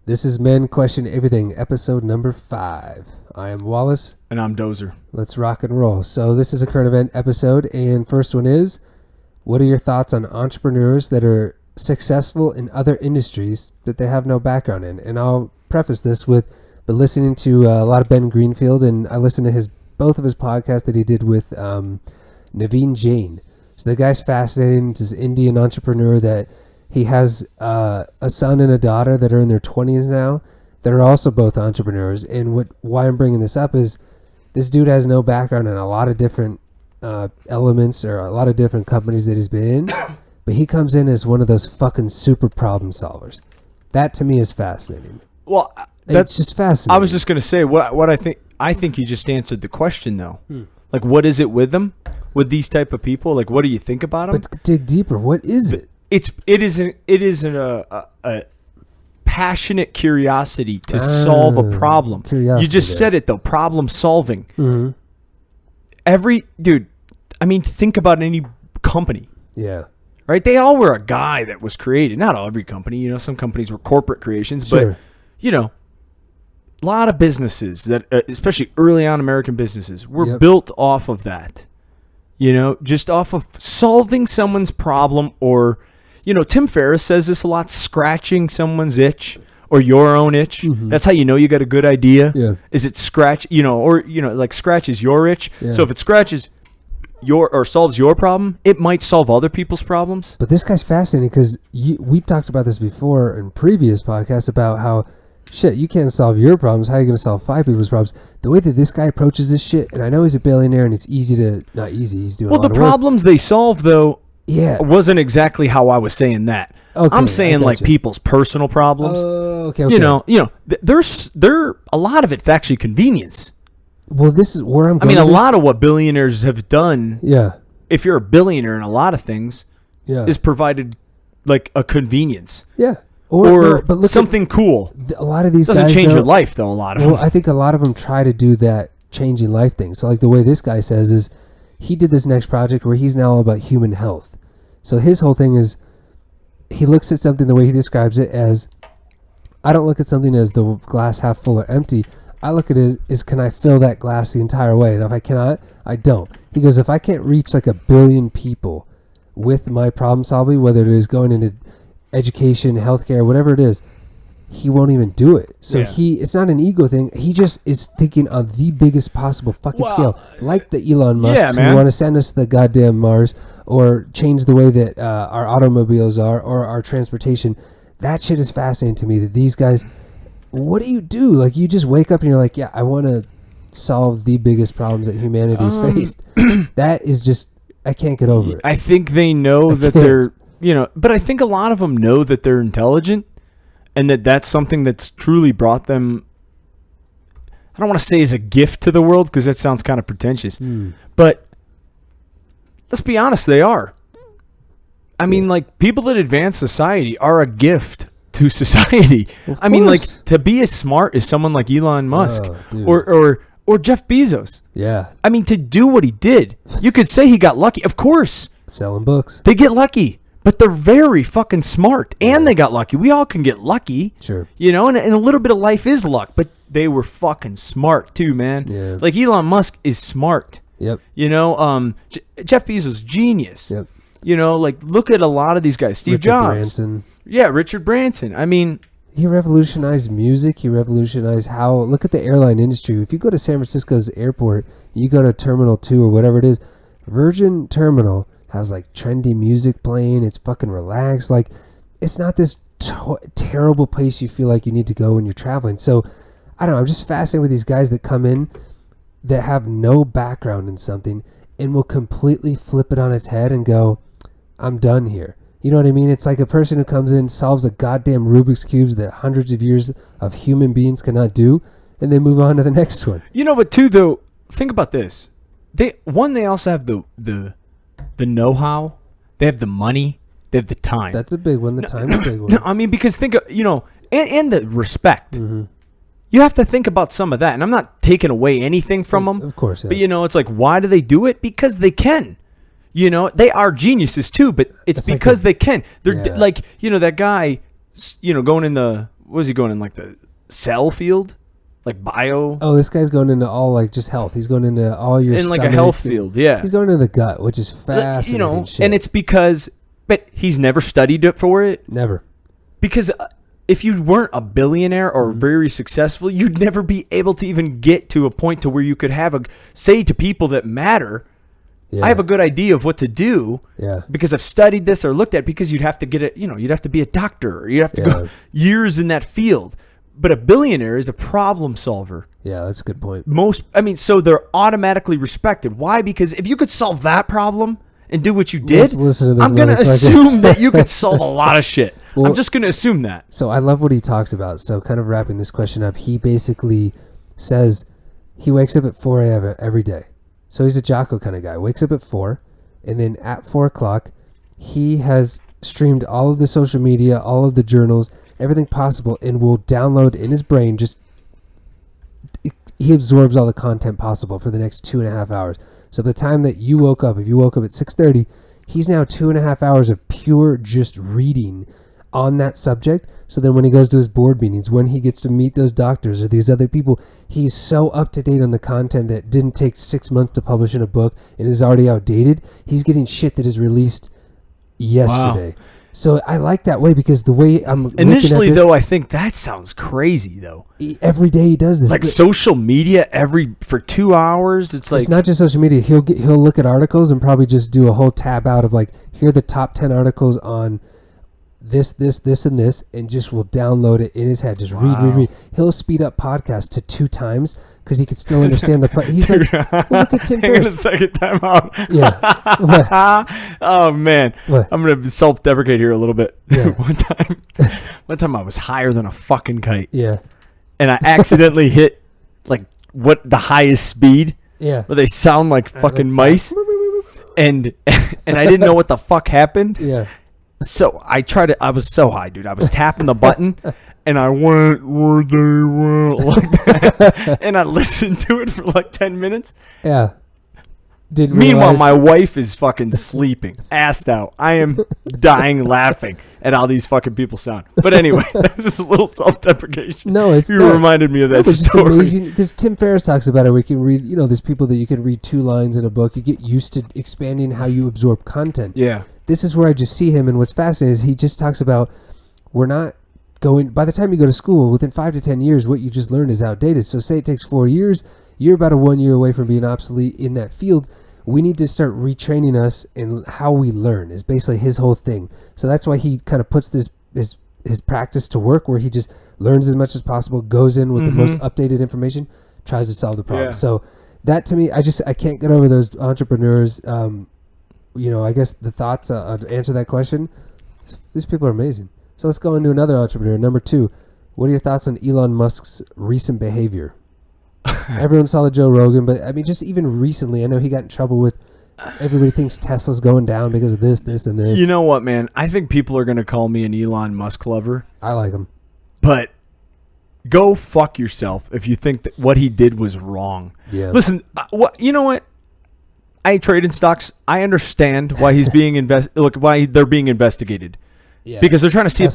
This is Men Question Everything, episode number 5. I am Wallace. And I'm Dozer. Let's rock and roll. So this is a current event episode, and first one is, what are your thoughts on entrepreneurs that are successful in other industries that they have no background in? And I'll preface this with, been listening to a lot of Ben Greenfield, and I listened to both of his podcasts that he did with Naveen Jain. So the guy's fascinating. He's this Indian entrepreneur that he has a son and a daughter that are in their 20s now that are also both entrepreneurs. And why I'm bringing this up is this dude has no background in a lot of different elements or a lot of different companies that he's been in, but he comes in as one of those fucking super problem solvers. That to me is fascinating. Well, that's just fascinating. I was just going to say what I think. I think you just answered the question though. Like, what is it with them, with these type of people? Like, what do you think about them? But dig deeper. What is it? It isn't a passionate curiosity to solve a problem. You just said it though. Problem solving. Mm-hmm. Think about any company. Yeah. Right. They all were a guy that was created. Not every company. Some companies were corporate creations, sure. But a lot of businesses that, especially early on American businesses, were built off of that. Just off of solving someone's problem, or, Tim Ferriss says this a lot, scratching someone's itch or your own itch. Mm-hmm. That's how you got a good idea. Yeah. Is it scratch, like scratches your itch. Yeah. So if it scratches or solves your problem, it might solve other people's problems. But this guy's fascinating because we've talked about this before in previous podcasts about how, shit, you can't solve your problems. How are you going to solve 5 people's problems? The way that this guy approaches this shit, and I know he's a billionaire and it's easy to, not easy, he's doing a lot of work. Well, the problems they solve, though, wasn't exactly how I was saying that. Okay, I'm saying like people's personal problems. Okay. There's a lot of it's actually convenience. Well, this is where I'm going. A lot of what billionaires have done, if you're a billionaire in a lot of things, is provided like a convenience. Yeah. Or something cool. A lot of these doesn't guys change your life, though, a lot of them. Well, I think a lot of them try to do that changing life thing. So like the way this guy says is he did this next project where he's now all about human health. So his whole thing is he looks at something the way he describes it as, I don't look at something as the glass half full or empty. I look at it as can I fill that glass the entire way? And if I cannot, I don't. He goes, if I can't reach like 1 billion people with my problem solving, whether it is going into education, healthcare, whatever it is, he won't even do it. So it's not an ego thing. He just is thinking on the biggest possible fucking scale, like the Elon Musk who want to send us the goddamn Mars or change the way that our automobiles are or our transportation. That shit is fascinating to me. That these guys, what do you do? Like you just wake up and you're like, I want to solve the biggest problems that humanity's faced. That is just, I can't get over it. I think they know that they're. But I think a lot of them know that they're intelligent and that's something that's truly brought them, I don't want to say as a gift to the world because that sounds kind of pretentious, but let's be honest, they are. Like people that advance society are a gift to society. To be as smart as someone like Elon Musk or Jeff Bezos. Yeah. To do what he did, you could say he got lucky. Of course. Selling books. They get lucky. But they're very fucking smart, and they got lucky. We all can get lucky, sure. And a little bit of life is luck. But they were fucking smart too, man. Yeah. Like Elon Musk is smart. Yep. Jeff Bezos, genius. Yep. Look at a lot of these guys. Steve Jobs. Branson. Yeah, Richard Branson. He revolutionized music. He revolutionized how. Look at the airline industry. If you go to San Francisco's airport, you go to Terminal 2 or whatever it is, Virgin Terminal has like trendy music playing. It's fucking relaxed. Like it's not this terrible place you feel like you need to go when you're traveling. So I don't know. I'm just fascinated with these guys that come in that have no background in something and will completely flip it on its head and go, I'm done here. You know what I mean? It's like a person who comes in, solves a goddamn Rubik's Cubes that hundreds of years of human beings cannot do, and then move on to the next one. But too, though, think about this. They also have the know-how, they have the money, they have the time. That's a big one. The time's a big one. No, because think of, and the respect. Mm-hmm. You have to think about some of that. And I'm not taking away anything from them. Of course, yeah. But, it's like, why do they do it? Because they can. They are geniuses too, but it's because they can. They're like, that guy, going in the, what is he going in, like the cell field? Like bio? Oh, this guy's going into all like just health. He's going into all your in like a health field, yeah. He's going into the gut, which is fascinating. You know, shit. and it's because, but he's never studied it for it. Never. Because if you weren't a billionaire or very successful, you'd never be able to even get to a point to where you could say to people that matter, I have a good idea of what to do. Yeah. Because I've studied this or looked at it, because you'd have to get it, you know, you'd have to be a doctor or you'd have to go years in that field. But a billionaire is a problem solver. Yeah, that's a good point. So they're automatically respected. Why? Because if you could solve that problem and do what you did, I'm going to assume that you could solve a lot of shit. Well, I'm just going to assume that. So I love what he talks about. So kind of wrapping this question up, he basically says he wakes up at 4 a.m. every day. So he's a Jocko kind of guy. Wakes up at 4, and then at 4 o'clock, he has streamed all of the social media, all of the journals, everything possible, and will download in his brain. He absorbs all the content possible for the next 2.5 hours. So by the time that you woke up, if you woke up at 6:30, he's now 2.5 hours of pure just reading on that subject. So then when he goes to his board meetings, when he gets to meet those doctors or these other people, he's so up to date on the content that didn't take 6 months to publish in a book and is already outdated. He's getting shit that is released yesterday. Wow. So I like that way, because the way I'm initially though, I think that sounds crazy though. Every day he does this, like social media for 2 hours. It's not just social media. He'll look at articles and probably just do a whole tab out of like, here are the top 10 articles on this, and this, and just will download it in his head. Just read. He'll speed up podcasts to 2 times because he could still understand the. He's Dude, like, look at Tim Ferriss. Hang on a second, time out. Yeah. Oh man, what? I'm gonna self-deprecate here a little bit. Yeah. One time I was higher than a fucking kite. Yeah. And I accidentally hit like the highest speed. Yeah. Where they sound like fucking mice. And I didn't know what the fuck happened. Yeah. So I was so high, dude. I was tapping the button and I went where they went like that. And I listened to it for like 10 minutes. Yeah. Meanwhile, my wife is fucking sleeping, assed out. I am dying laughing at how these fucking people sound. But anyway, that was just a little self-deprecation. No, you reminded me of that story. It's amazing because Tim Ferriss talks about it. We can read, there's people that you can read 2 lines in a book. You get used to expanding how you absorb content. Yeah. This is where I just see him, and what's fascinating is he just talks about we're not going. By the time you go to school, within 5 to 10 years, what you just learned is outdated. So say it takes 4 years. You're about 1 year away from being obsolete in that field. We need to start retraining us in how we learn is basically his whole thing. So that's why he kind of puts his practice to work, where he just learns as much as possible, goes in with the most updated information, tries to solve the problem. Yeah. So that to me, I can't get over those entrepreneurs. I guess the thoughts to answer that question, these people are amazing. So let's go into another entrepreneur. Number 2, what are your thoughts on Elon Musk's recent behavior? Everyone saw the Joe Rogan, but I mean, just even recently, I know he got in trouble with. Everybody thinks Tesla's going down because of this, and this. You know what, man? I think people are going to call me an Elon Musk lover. I like him, but go fuck yourself if you think that what he did was wrong. Yeah. Listen, you know what? I trade in stocks. I understand why he's being why they're being investigated. Yeah. Because they're trying to see if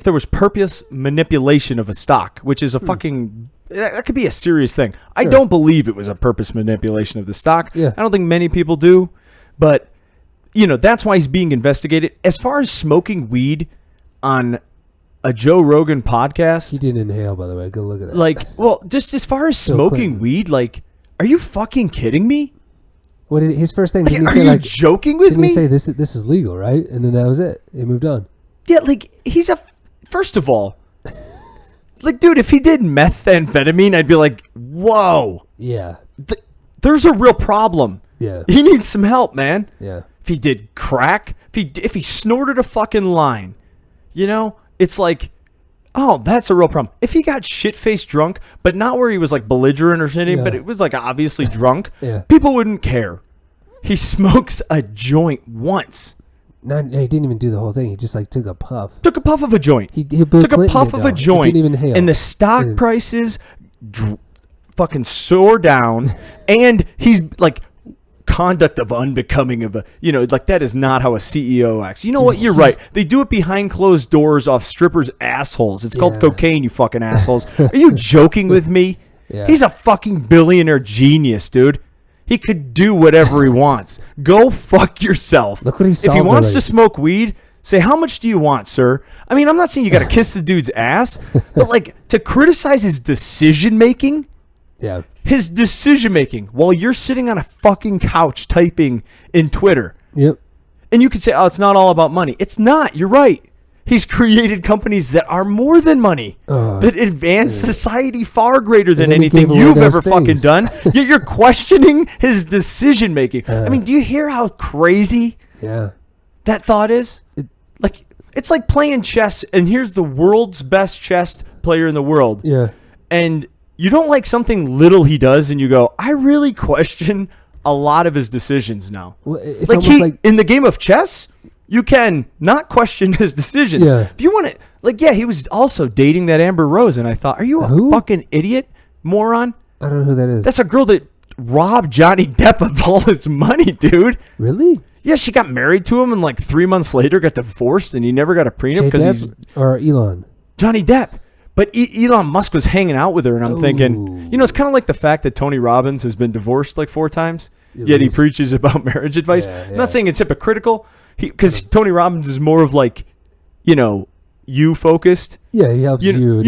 there was purpose manipulation of a stock, which is a fucking. That could be a serious thing. Sure. I don't believe it was a purpose manipulation of the stock. Yeah. I don't think many people do. But, that's why he's being investigated. As far as smoking weed on a Joe Rogan podcast. He didn't inhale, by the way. Go look at that. Just as far as smoking weed, are you fucking kidding me? What did his first thing? Are you joking with me? Didn't he say this is legal, right? And then that was it. He moved on. Yeah, he's first of all, dude, if he did methamphetamine, I'd be like, whoa. Yeah. There's a real problem. Yeah. He needs some help, man. Yeah. If he did crack, if he snorted a fucking line, it's like, oh, that's a real problem. If he got shit-faced drunk, but not where he was belligerent or something, but it was obviously drunk, people wouldn't care. He smokes a joint once. No, he didn't even do the whole thing. He just took a puff. Took a puff of a joint. He took a puff of a joint. He didn't even inhale. And the stock prices fucking soar down. And he's conduct of unbecoming of a, like that is not how a CEO acts. You know what? You're right. They do it behind closed doors off strippers' assholes. It's called cocaine, you fucking assholes. Are you joking with me? Yeah. He's a fucking billionaire genius, dude. He could do whatever he wants. Go fuck yourself. Look what he If he wants to smoke weed, say, how much do you want, sir? I mean, I'm not saying you got to kiss the dude's ass, but like to criticize his decision making. Yeah. His decision making while you're sitting on a fucking couch typing in Twitter. Yep. And you could say, oh, it's not all about money. It's not. You're right. He's created companies that are more than money, that advance society far greater than anything you've ever fucking done. Yet you're questioning his decision making. I mean, do you hear how crazy that thought is? It's like playing chess, and here's the world's best chess player in the world. Yeah. And you don't like something little he does, and you go, I really question a lot of his decisions now. Well, it's like in the game of chess, you can not question his decisions. Yeah. If you want to, he was also dating that Amber Rose, and I thought, are you a fucking idiot, moron? I don't know who that is. That's a girl that robbed Johnny Depp of all his money, dude. Really? Yeah, she got married to him, and like 3 months later got divorced, and he never got a prenup because he's or Elon. Johnny Depp. But Elon Musk was hanging out with her, and I'm thinking, it's kind of like the fact that Tony Robbins has been divorced like 4 times, yet he preaches about marriage advice. I'm not saying it's hypocritical, because Tony Robbins is more of like, you focused. Yeah, he helps you.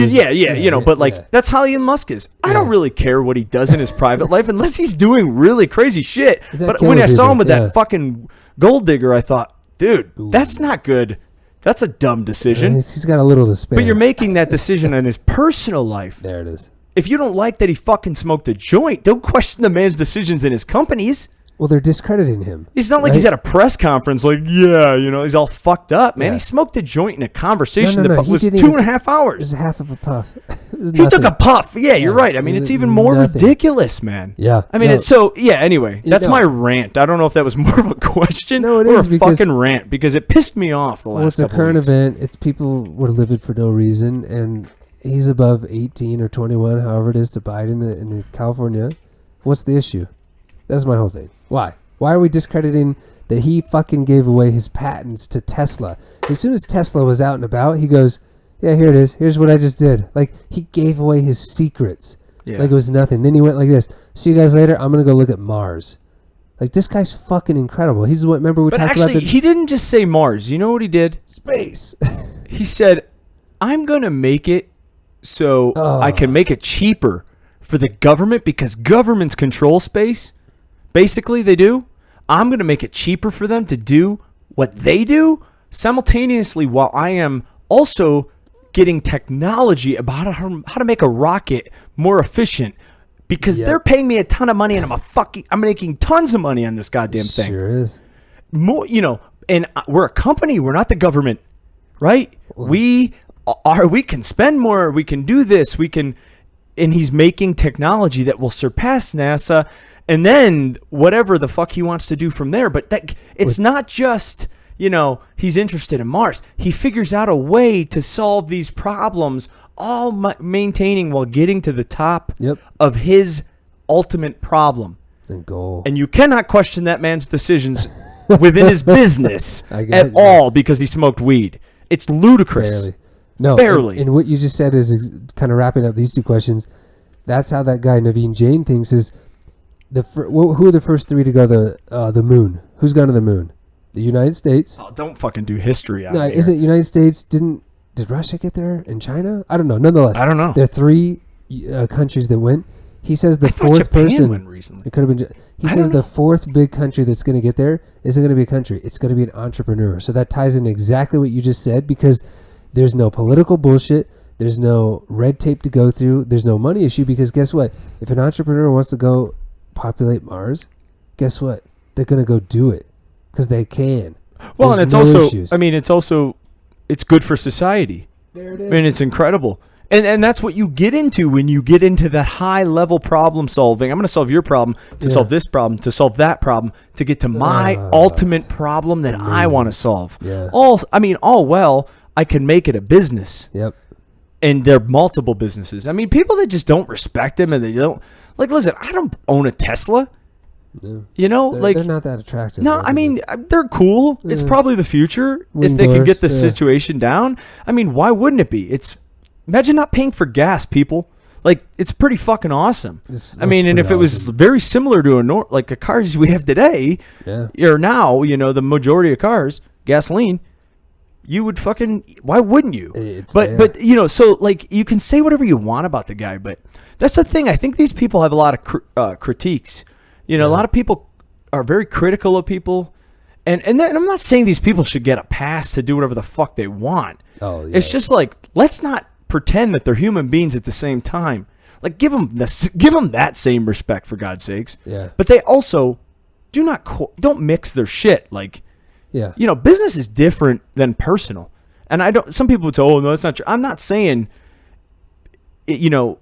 But that's how Elon Musk is. I don't really care what he does in his private life unless he's doing really crazy shit. But when I saw him with that fucking gold digger, I thought, dude, that's not good. That's a dumb decision. He's got a little to spare. But you're making that decision in his personal life. There it is. If you don't like that he fucking smoked a joint, don't question the man's decisions in his companies. Well, they're discrediting him. It's not like he's at a press conference like, he's all fucked up, man. He smoked a joint in a conversation that was 2.5 hours. It was half of a puff. He took a puff. Yeah, you're right. I mean, it's even more ridiculous, man. Yeah. I mean, anyway, that's my rant. I don't know if that was more of a question or a fucking rant, because it pissed me off the last couple current weeks. event. It's people were livid for no reason, and he's above 18 or 21, however it is, to buy it in California. What's the issue? That's my whole thing. Why? Why are we discrediting that he fucking gave away his patents to Tesla? As soon as Tesla was out and about, he goes, yeah, here it is. Here's what I just did. Like, he gave away his secrets. Yeah. Like it was nothing. Then he went like this. See you guys later. I'm going to go look at Mars. Like, this guy's fucking incredible. He's what, remember we talked about But actually, he didn't just say Mars. You know what he did? Space. He said, I'm going to make it so I can make it cheaper for the government, because governments control space. Basically, they do. I'm going to make it cheaper for them to do what they do simultaneously, while I am also getting technology about how to make a rocket more efficient, because they're paying me a ton of money, and I'm making tons of money on this goddamn thing. Sure is. More, and we're a company. We're not the government, right? We can spend more. We can do this. And he's making technology that will surpass NASA, and then whatever the fuck he wants to do from there. But it's not just, he's interested in Mars. He figures out a way to solve these problems, all maintaining while getting to the top of his ultimate problem and goal. And you cannot question that man's decisions within his business at all because he smoked weed. It's ludicrous. Barely. No, barely. And what you just said is kind of wrapping up these two questions. That's how that guy Naveen Jain thinks is who are the first 3 to go the moon? Who's gone to the moon? The United States. Oh, don't fucking do history out here. No, isn't United States? Did Russia get there and China? I don't know. Nonetheless, I don't know. There are 3 countries that went. He says the fourth Japan person went recently. It could have been. He says the 4th big country that's going to get there isn't going to be a country. It's going to be an entrepreneur. So that ties in exactly what you just said, because there's no political bullshit. There's no red tape to go through. There's no money issue, because guess what? If an entrepreneur wants to go populate Mars, guess what? They're going to go do it because they can. Well, and it's also, it's good for society. There it is. I mean, it's incredible. And that's what you get into when you get into that high level problem solving. I'm going to solve your problem to solve this problem, to solve that problem, to get to my ultimate problem that I want to solve. Yeah. All well, I can make it a business. Yep. And they're multiple businesses. I mean, people that just don't respect him and they don't, like, listen, I don't own a Tesla. Yeah. You know, they're not that attractive. No, I mean, they're cool. It's probably the future if they can get the situation down. I mean, why wouldn't it be? Imagine not paying for gas, people. Like, it's pretty fucking awesome. I mean, and if it was very similar to a cars we have today, or now, you know, the majority of cars, gasoline, you would fucking, why wouldn't you? But you know, so like, you can say whatever you want about the guy, but that's the thing. I think these people have a lot of critiques. You know, a lot of people are very critical of people, and then, I'm not saying these people should get a pass to do whatever the fuck they want. Oh, yeah. It's just like, let's not pretend that they're human beings at the same time. Like, give them that same respect, for God's sakes. Yeah. But they also don't mix their shit. Like, you know, business is different than personal, and some people would say, oh no, that's not true. I'm not saying, you know,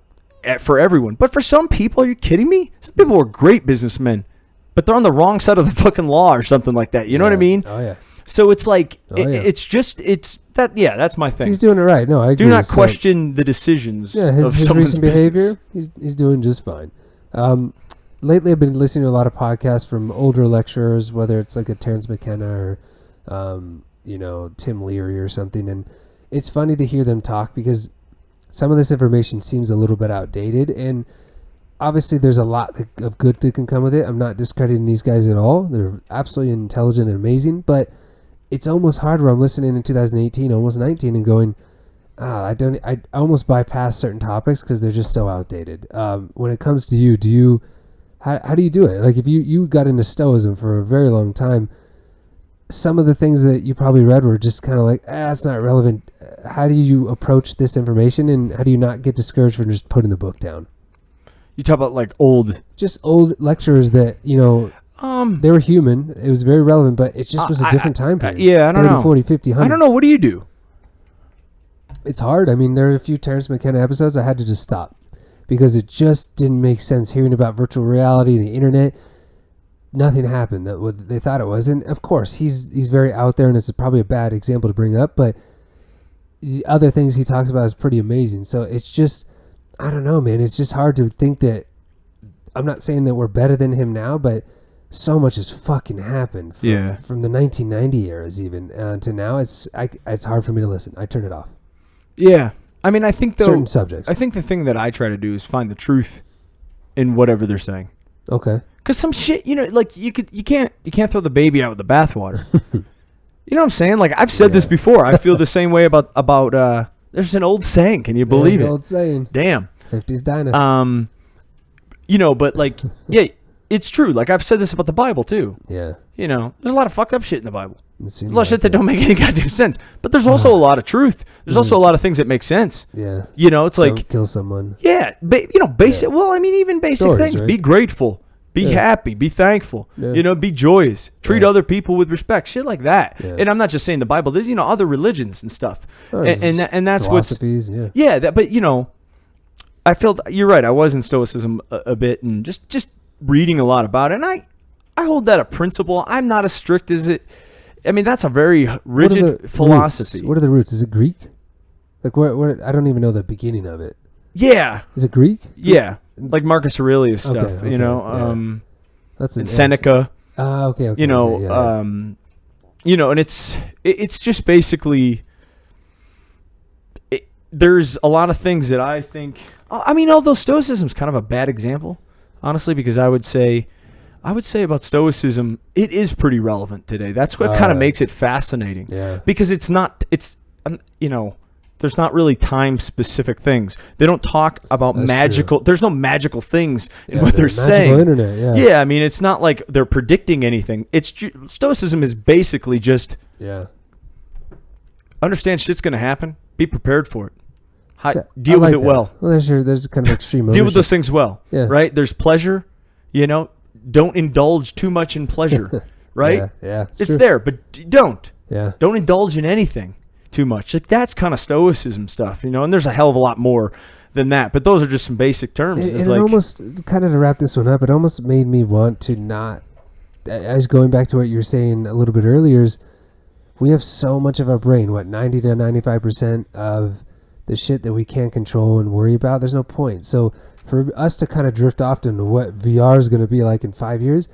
for everyone, but for some people, are you kidding me? Some people are great businessmen, but they're on the wrong side of the fucking law or something like that. You know what I mean? Oh yeah. So it's like, that's my thing. He's doing it right. No, I agree. Do not question the decisions of his someone's recent behavior. He's doing just fine. Lately, I've been listening to a lot of podcasts from older lecturers, whether it's like a Terrence McKenna or, you know, Tim Leary or something, and it's funny to hear them talk because some of this information seems a little bit outdated, and obviously there's a lot of good that can come with it. I'm not discrediting these guys at all. They're absolutely intelligent and amazing, but it's almost hard where I'm listening in 2018, almost 19, and going, I almost bypass certain topics because they're just so outdated. When it comes to you, how do you do it? Like, if you got into Stoicism for a very long time, some of the things that you probably read were just kind of like, it's not relevant. How do you approach this information, and how do you not get discouraged from just putting the book down? You talk about like old lecturers that, you know, they were human. It was very relevant, but it just was a different time period. I don't 30, know. 40, 50, 100. I don't know. What do you do? It's hard. I mean, there are a few Terrence McKenna episodes I had to just stop because it just didn't make sense. Hearing about virtual reality, the internet, nothing happened that what they thought it was. And of course, he's very out there, and it's probably a bad example to bring up, but the other things he talks about is pretty amazing. So it's just, I don't know, man. It's just hard to think that, I'm not saying that we're better than him now, but so much has fucking happened from the 1990 eras even to now. It's hard for me to listen. I turn it off. Yeah. I mean, I think certain subjects. I think the thing that I try to do is find the truth in whatever they're saying. Okay. Because some shit, you know, like you can't throw the baby out with the bathwater. You know what I'm saying? Like, I've said this before. I feel the same way about there's an old saying. Can you believe it? Old saying. Damn. 50s dino. You know, but like, yeah, it's true. Like, I've said this about the Bible too. Yeah. You know, there's a lot of fucked up shit in the Bible. There's a lot of shit that don't make any goddamn sense. But there's also a lot of truth. There's also a lot of things that make sense. Yeah. You know, it's like, don't kill someone. Yeah. You know, basic. Yeah. Well, I mean, even basic stories, things. Right? Be grateful. Be happy. Be thankful. Yeah. You know, be joyous. Treat other people with respect. Shit like that. Yeah. And I'm not just saying the Bible. There's, you know, other religions and stuff. Oh, and that's what's. Yeah. But you know, I felt you're right. I was in Stoicism a bit, and just reading a lot about it. And I hold that a principle. I'm not as strict as it. I mean, that's a very rigid philosophy. Roots? What are the roots? Is it Greek? Like, where? I don't even know the beginning of it. Yeah. Is it Greek? Yeah. Like Marcus Aurelius stuff, okay, you know, that's and Seneca. Okay. You know, you know, and it's just basically, there's a lot of things that I think. I mean, although Stoicism's kind of a bad example, honestly, because I would say about Stoicism, it is pretty relevant today. That's what kind of makes it fascinating. Yeah. Because it's you know, there's not really time-specific things. They don't talk about magical. True. There's no magical things in what they're saying. Internet, yeah. I mean, it's not like they're predicting anything. Stoicism is basically just understand shit's going to happen. Be prepared for it. Deal with it well. Well, there's kind of extreme. Deal with those things well. Yeah. Right. There's pleasure. You know, don't indulge too much in pleasure. Right. Yeah. It's there, but don't. Yeah. Don't indulge in anything too much. Like, that's kind of Stoicism stuff, you know, and there's a hell of a lot more than that, but those are just some basic terms. It almost, kind of to wrap this one up, it almost made me want to not, as going back to what you were saying a little bit earlier, is we have so much of our brain, 90 to 95% of the shit that we can't control and worry about. There's no point. So for us to kind of drift off into what VR is going to be like in 5 years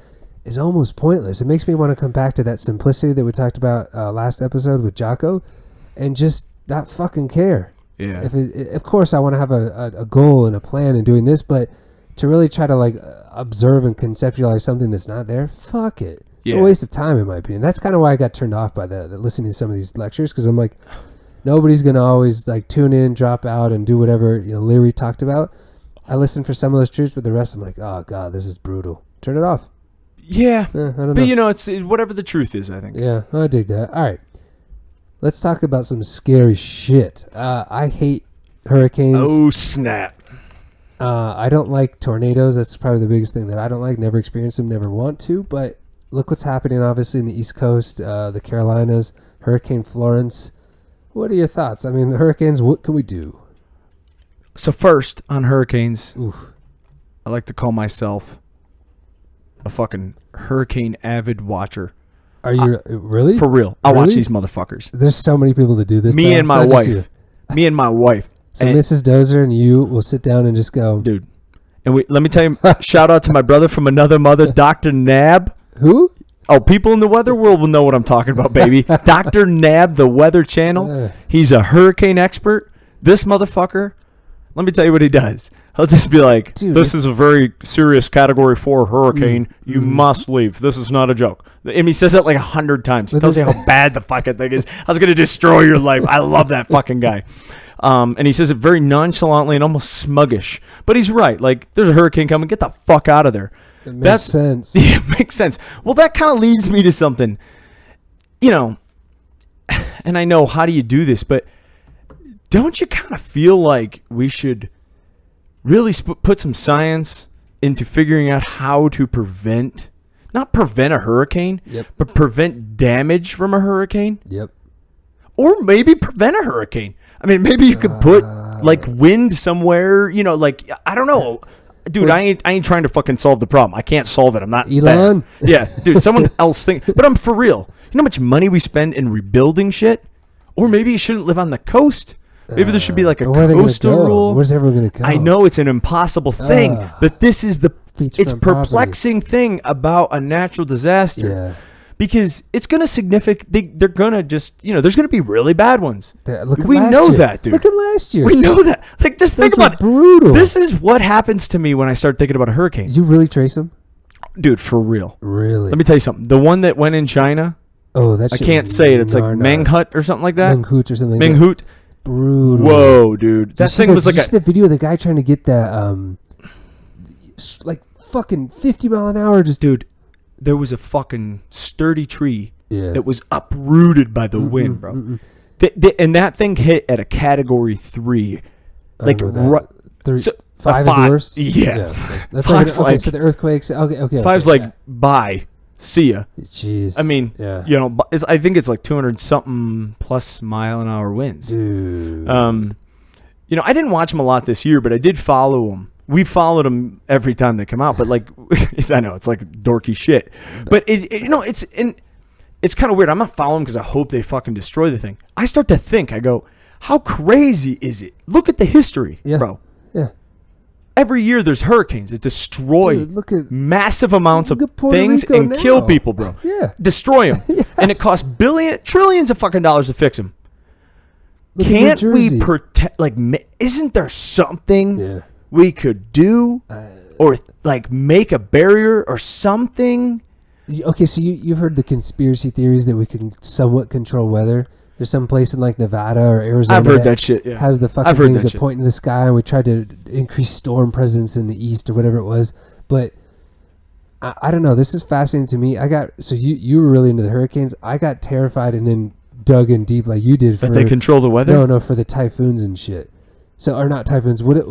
is almost pointless. It makes me want to come back to that simplicity that we talked about last episode with Jocko, and just not fucking care. Yeah. Of course, I want to have a goal and a plan in doing this, but to really try to like observe and conceptualize something that's not there, fuck it. It's a waste of time, in my opinion. That's kind of why I got turned off by the listening to some of these lectures, because I'm like, nobody's gonna always like tune in, drop out, and do whatever Leary talked about. I listened for some of those truths, but the rest I'm like, oh god, this is brutal. Turn it off. Yeah, I don't know. It's whatever the truth is, I think. Yeah, I dig that. All right, let's talk about some scary shit. I hate hurricanes. Oh snap! I don't like tornadoes. That's probably the biggest thing that I don't like. Never experienced them, never want to. But look what's happening, obviously, in the East Coast, the Carolinas, Hurricane Florence. What are your thoughts? I mean, hurricanes, what can we do? So first, on hurricanes, Oof. I like to call myself a fucking hurricane avid watcher. Are you really? For real. I Really? watch these motherfuckers. There's so many people that do this. Me now. and It's my not just you. wife. Me and my wife. So And- Mrs. Dozer and you will sit down and just go, Dude. And let me tell you, shout out to my brother from another mother, Dr. Nab. who? Oh, people in the weather world will know what I'm talking about, baby. Dr. Nab, the Weather Channel. He's a hurricane expert. This motherfucker, let me tell you what he does. He'll just be like, Dude, this is a very serious Category 4 hurricane. You must leave. This is not a joke. And he says it like 100 times. He tells you how bad the fucking thing is. I was going to destroy your life. I love that fucking guy. And he says it very nonchalantly and almost smuggish. But he's right. Like, there's a hurricane coming. Get the fuck out of there. It makes sense. Yeah, it makes sense. Well, that kind of leads me to something. And I know, how do you do this? But don't you kind of feel like we should really put some science into figuring out how to not prevent a hurricane, but prevent damage from a hurricane? Yep. Or maybe prevent a hurricane. I mean, maybe you could put like wind somewhere, like, I don't know. Dude, I ain't trying to fucking solve the problem. I can't solve it. I'm not Elon? bad. Yeah, dude, someone else think. But I'm for real. You know how much money we spend in rebuilding shit? Or maybe you shouldn't live on the coast. Maybe there should be like a Where are they gonna coastal go? rule. Where's everyone going to go? I know it's an impossible thing, but this is it's Beachfront perplexing thing about a natural disaster. Yeah. Because it's going to they're going to just, there's going to be really bad ones. We last know year. that, dude. Look at last year. We know that. Like, just think Those about were brutal. This is what happens to me when I start thinking about a hurricane. You really trace them? Dude, for real. Really? Let me tell you something. The one that went in China, Oh, that I shit can't was say it. It's like nar-nar. Menghut or something like that. Menghoot or something like that. Menghoot. Brutal. Whoa, dude. That thing was like did you see the video of the guy trying to get that, like fucking 50 mile an hour just... Dude, there was a fucking sturdy tree Yeah. that was uprooted by the wind, bro. And that thing hit at a Category 3. Like, Five is the worst? Yeah. That's Five's like, like- so the earthquakes... Okay. Five's like, bye. See ya. Jeez. I mean, yeah. I think it's like 200 something plus mile an hour winds. Dude. I didn't watch them a lot this year, but I did follow them. We followed them every time they come out, but like, I know it's like dorky shit, but it's kind of weird. I'm not following because I hope they fucking destroy the thing. I start to think, I go, how crazy is it? Look at the history, bro. Yeah. Every year there's hurricanes that destroy Dude, look at massive amounts of look at Puerto things Rico and now. kill people, bro. Yeah. Destroy them. Yes. And it costs trillions of fucking dollars to fix them. Look at Can't New we Jersey. protect, like, isn't there something Yeah. we could do or like make a barrier or something? Okay, so you've heard the conspiracy theories that we can somewhat control weather. There's some place in like Nevada or Arizona. I've heard that shit, yeah. Has the fucking I've heard things that that shit. point in the sky, and we tried to increase storm presence in the east or whatever it was. But I don't know. This is fascinating to me. You were really into the hurricanes. I got terrified and then dug in deep like you did. That they control the weather? No, for the typhoons and shit. So, or not typhoons. What are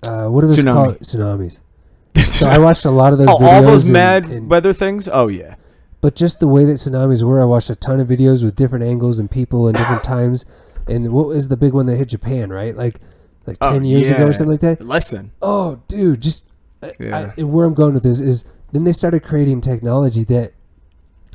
those called? Tsunamis. So I watched a lot of those videos. All those and- mad and- weather things? Oh, yeah. But just the way that tsunamis were, I watched a ton of videos with different angles and people and different times. And what was the big one that hit Japan, right? Like 10 years ago or something like that? Less than. Oh, dude, just... Yeah. And where I'm going with this is then they started creating technology that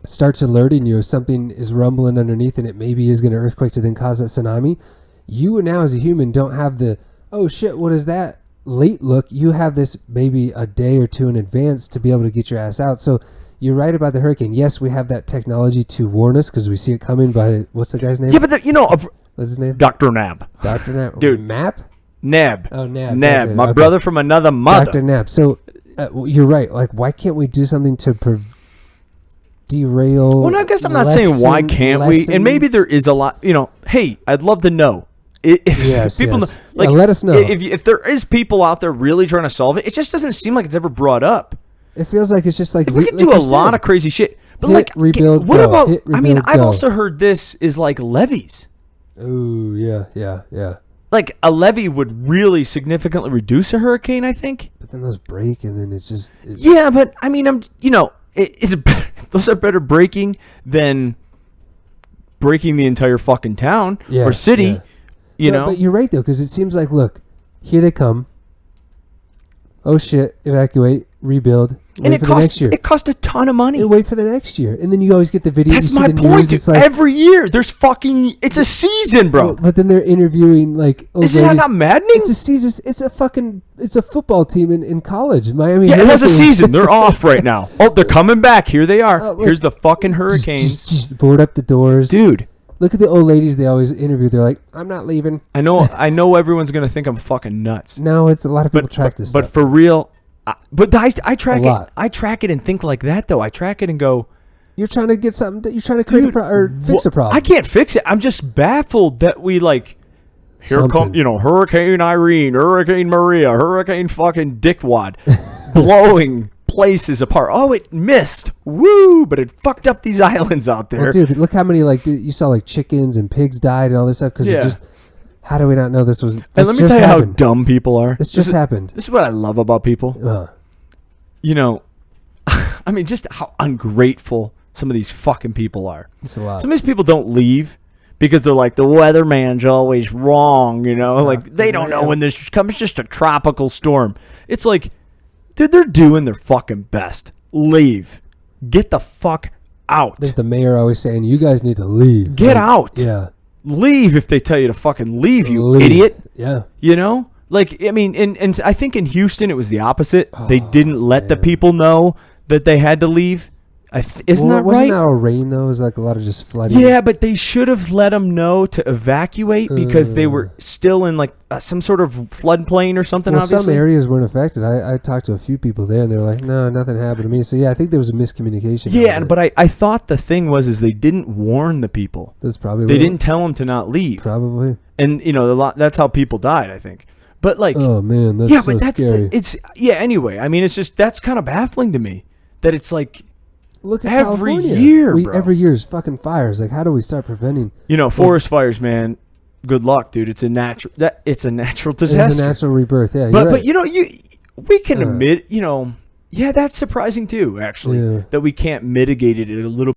starts alerting you if something is rumbling underneath and it maybe is going to earthquake to then cause that tsunami. You now as a human don't have the, oh shit, what is that? late look, you have this maybe a day or two in advance to be able to get your ass out. So you're right about the hurricane. Yes, we have that technology to warn us because we see it coming by, what's the guy's name? Yeah, but what's his name? Dr. Nab. Dr. Nab. Dude. Map? Nab. Oh, Nab. Nab, Okay, my okay. brother from another mother. Dr. Nab. So you're right. Like, why can't we do something to derail? Well, I guess I'm not saying why can't we, and maybe there is a lot. Hey, I'd love to know. If people know, like, let us know if there is people out there really trying to solve it. It just doesn't seem like it's ever brought up. It feels like it's just like we could do a lot of crazy shit, but rebuild. What about? I mean, I've also heard this is like levees. Oh yeah. Like a levee would really significantly reduce a hurricane, I think. But then those break, and then it's just. Yeah, but I mean, those are better breaking than breaking the entire fucking town or city. Yeah. But you're right though, because it seems like, look, here they come. Oh shit! Evacuate, rebuild. And it cost a ton of money. And wait for the next year, and then you always get the video. That's my point, dude. Like, every year, there's it's a season, bro. But then they're interviewing like. Isn't that not maddening? It's a season. It's a football team in college. Miami. Yeah, it has a season. They're off right now. Oh, they're coming back. Here they are. Here's the fucking hurricanes. Board up the doors, dude. Look at the old ladies they always interview. They're like, I'm not leaving. I know everyone's going to think I'm fucking nuts. No, it's a lot of people track this stuff. But for real, I track it. I track it and think like that, though. I track it and go, you're trying to get something. You're trying to create fix a problem. I can't fix it. I'm just baffled that we here come, Hurricane Irene, Hurricane Maria, Hurricane fucking Dickwad, blowing places apart. Oh, it missed. Woo! But it fucked up these islands out there. Well, dude, look how many you saw chickens and pigs died and all this stuff because it just. How do we not know this was? And let me tell you how dumb people are. This just happened. This is what I love about people. I mean, just how ungrateful some of these fucking people are. It's a lot. Some of these people don't leave because they're like, the weatherman's always wrong. Like they don't know when this comes. It's just a tropical storm. It's like, dude, they're doing their fucking best. Leave. Get the fuck out. There's the mayor always saying, you guys need to leave. Get out. Yeah. Leave if they tell you to fucking leave, you idiot. Yeah. I mean, and I think in Houston it was the opposite. They didn't let the people know that they had to leave. Isn't that right? Wasn't that a rain, though? It was like a lot of just flooding. Yeah, but they should have let them know to evacuate because they were still in some sort of floodplain or something, obviously. Some areas weren't affected. I talked to a few people there, and they were like, no, nothing happened to me. So, yeah, I think there was a miscommunication. Yeah, but I thought the thing was they didn't warn the people. That's probably They didn't tell them to not leave. Probably. And, that's how people died, I think. But, oh, man, that's so scary. Anyway, I mean, it's just, that's kind of baffling to me that it's like, look at every California. year, bro. Every year is fucking fires. Like, how do we start preventing? Forest fires, man. Good luck, dude. It's a natural disaster. It's a natural rebirth. Yeah, but right. we can admit, that's surprising too. Actually, that we can't mitigate it a little